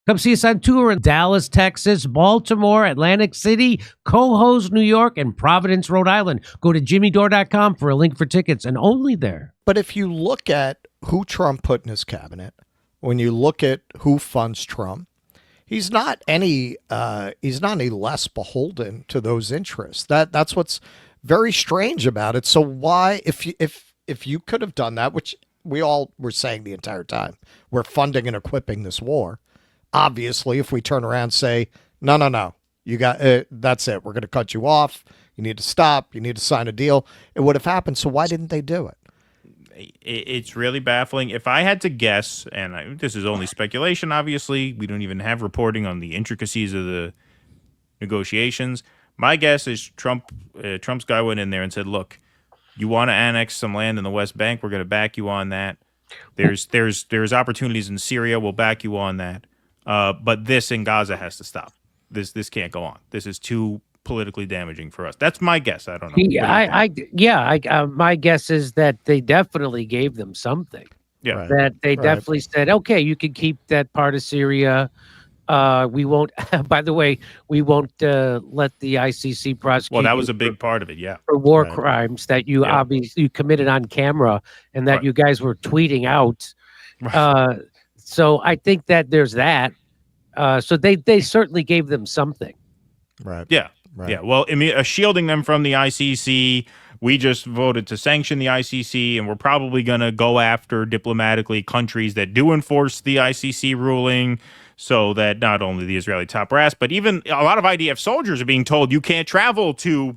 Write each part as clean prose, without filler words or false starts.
Come see us on tour in Dallas, Texas, Baltimore, Atlantic City, Cohoes, New York, and Providence, Rhode Island. Go to jimmydore.com for a link for tickets, and only there. But if you look at who Trump put in his cabinet, when you look at who funds Trump, he's not any less beholden to those interests. That's what's very strange about it. So why, if you could have done that, which we all were saying the entire time, we're funding and equipping this war. Obviously, if we turn around and say, no, you got that's it. We're going to cut you off. You need to stop. You need to sign a deal. It would have happened. So why didn't they do it? It's really baffling. If I had to guess, and this is only speculation, obviously, we don't even have reporting on the intricacies of the negotiations. My guess is Trump's guy went in there and said, look, you want to annex some land in the West Bank? We're going to back you on that. There's opportunities in Syria. We'll back you on that. But this in Gaza has to stop. This can't go on. This is too politically damaging for us. That's my guess. I don't know. My guess is that they definitely gave them something. Yeah, right. That they definitely said, okay, you can keep that part of Syria. We won't. By the way, we won't let the ICC prosecute. Well, that was a big part of it. Yeah, for war crimes that you obviously committed on camera, and that you guys were tweeting out. Right. So I think that there's that. So they certainly gave them something. Right. Yeah. Right. Yeah. Well, I mean, shielding them from the ICC. We just voted to sanction the ICC, and we're probably going to go after diplomatically countries that do enforce the ICC ruling, so that not only the Israeli top brass, but even a lot of IDF soldiers are being told you can't travel to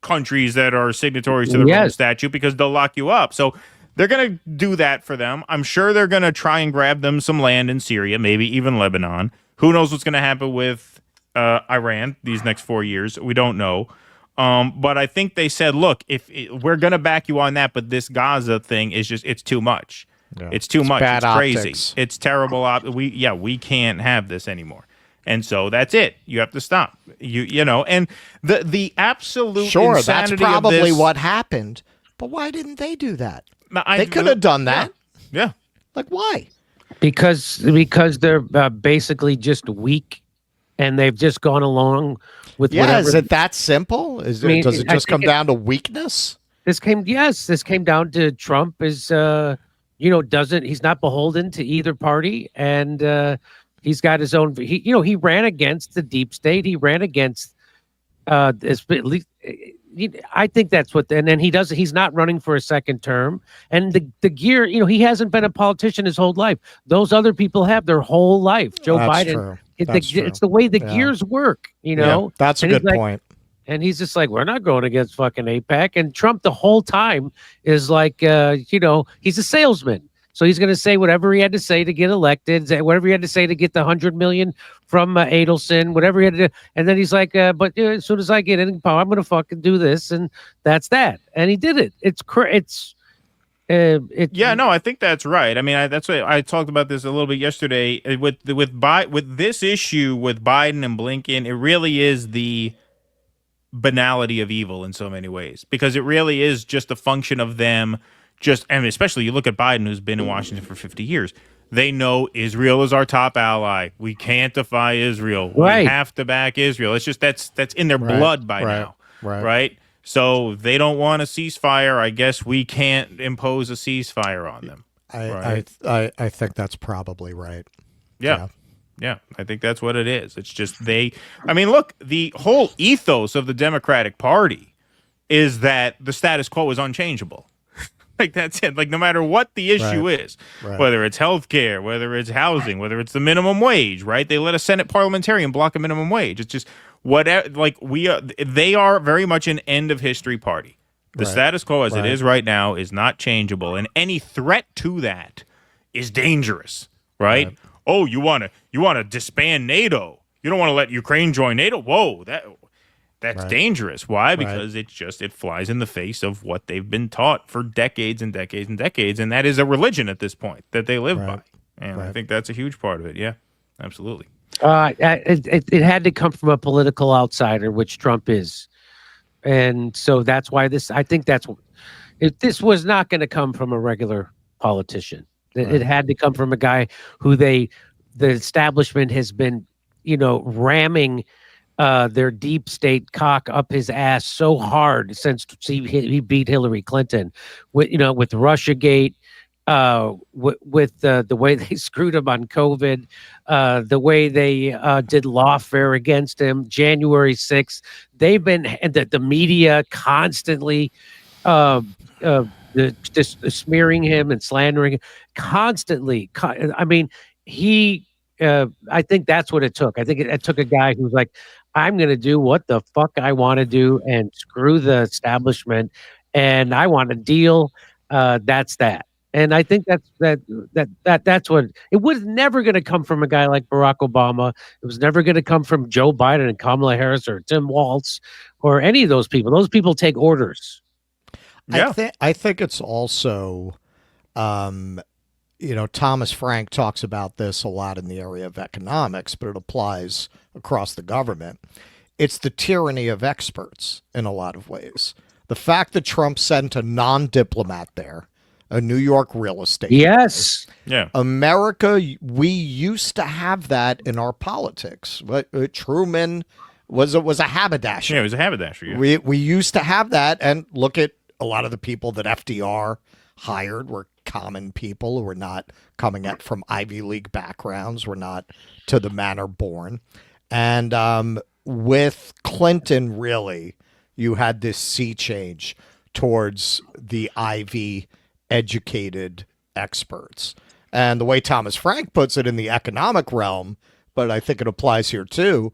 countries that are signatories to the Rome Statute because they'll lock you up. So they're going to do that for them. I'm sure they're going to try and grab them some land in Syria, maybe even Lebanon. Who knows what's going to happen with Iran these next 4 years? We don't know. But I think they said, look, we're going to back you on that, but this Gaza thing is it's too much. Yeah. It's too much. It's crazy. It's terrible. We can't have this anymore. And so that's it. You have to stop. You know, and the absolute insanity that's probably of this, what happened. But why didn't they do that? They could have done that. Yeah. Like why? Because they're basically just weak, and they've just gone along with whatever. Is it that simple? Does it just come down to weakness? This came down to Trump is he's not beholden to either party, and he's got his own. He ran against the deep state. He ran against at least. I think that's what, and then he's not running for a second term. And the gear, he hasn't been a politician his whole life. Those other people have their whole life. Joe Biden, true. It's the way the gears work, Yeah, that's a good point. And he's just like, we're not going against fucking AIPAC. And Trump the whole time is like, he's a salesman. So he's going to say whatever he had to say to get elected, whatever he had to say to get the $100 million from Adelson, whatever he had to do. And then he's like, but as soon as I get in power, I'm going to fucking do this. And that's that. And he did it. I think that's right. I mean, that's why I talked about this a little bit yesterday with this issue with Biden and Blinken. It really is the banality of evil in so many ways, because it really is just a function of them. And especially you look at Biden, who's been in Washington for 50 years. They know Israel is our top ally. We can't defy Israel. Right. We have to back Israel. It's just that's in their blood by now. Right. So they don't want a ceasefire. I guess we can't impose a ceasefire on them. I think that's probably right. Yeah. I think that's what it is. It's just look, the whole ethos of the Democratic Party is that the status quo is unchangeable. Like, that's it. Like, no matter what the issue is, whether it's healthcare, whether it's housing, whether it's the minimum wage, right? They let a Senate parliamentarian block a minimum wage. It's just whatever. Like, they are very much an end of history party. The status quo as it is right now is not changeable, and any threat to that is dangerous, right? Oh, you want to disband NATO? You don't want to let Ukraine join NATO? Whoa, that's dangerous. Why? Because it flies in the face of what they've been taught for decades and decades and decades, and that is a religion at this point that they live by. And I think that's a huge part of it. Yeah, absolutely. It had to come from a political outsider, which Trump is, and so that's why this was not going to come from a regular politician. It had to come from a guy who they the establishment has been, ramming their deep state cock up his ass so hard since he beat Hillary Clinton, with Russiagate, with the way they screwed him on COVID, the way they did lawfare against him, January 6th. They've been the media constantly just smearing him and slandering him constantly. I mean, I think that's what it took. I think it took a guy who's like, I'm going to do what the fuck I want to do and screw the establishment, and I want to deal. That's that. And I think that's what it was never going to come from a guy like Barack Obama. It was never going to come from Joe Biden and Kamala Harris or Tim Walz or any of those people. Those people take orders. Yeah. I think it's also, Thomas Frank talks about this a lot in the area of economics, but it applies across the government. It's the tyranny of experts in a lot of ways. The fact that Trump sent a non-diplomat there, a New York real estate. Yes. Yeah. America, we used to have that in our politics. But Truman was a haberdasher. Yeah, it was a haberdasher. Yeah. We used to have that, and look at a lot of the people that FDR hired were common people who were not coming from Ivy League backgrounds, were not to the manor born. And with Clinton, really, you had this sea change towards the Ivy educated experts. And the way Thomas Frank puts it in the economic realm, but I think it applies here too,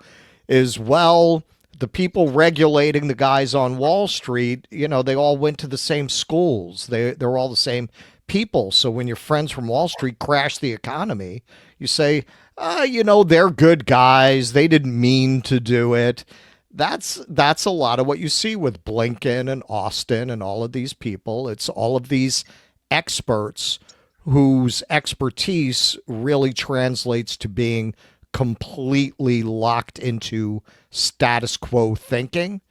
is, well, the people regulating the guys on Wall Street, they all went to the same schools. They're all the same people. So when your friends from Wall Street crash the economy, you say, they're good guys. They didn't mean to do it. That's a lot of what you see with Blinken and Austin and all of these people. It's all of these experts whose expertise really translates to being completely locked into status quo thinking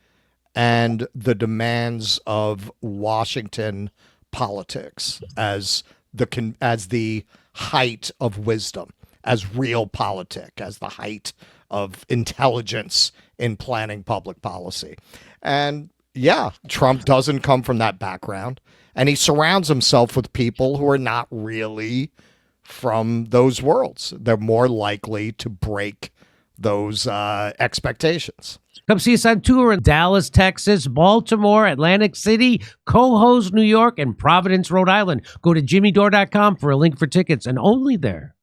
and the demands of Washington politics as the height of wisdom, as realpolitik, as the height of intelligence in planning public policy. And yeah, Trump doesn't come from that background, and he surrounds himself with people who are not really from those worlds. They're more likely to break those expectations. Come see us on tour in Dallas, Texas, Baltimore, Atlantic City, Cohoes, New York, and Providence, Rhode Island. Go to jimmydore.com for a link for tickets, and only there.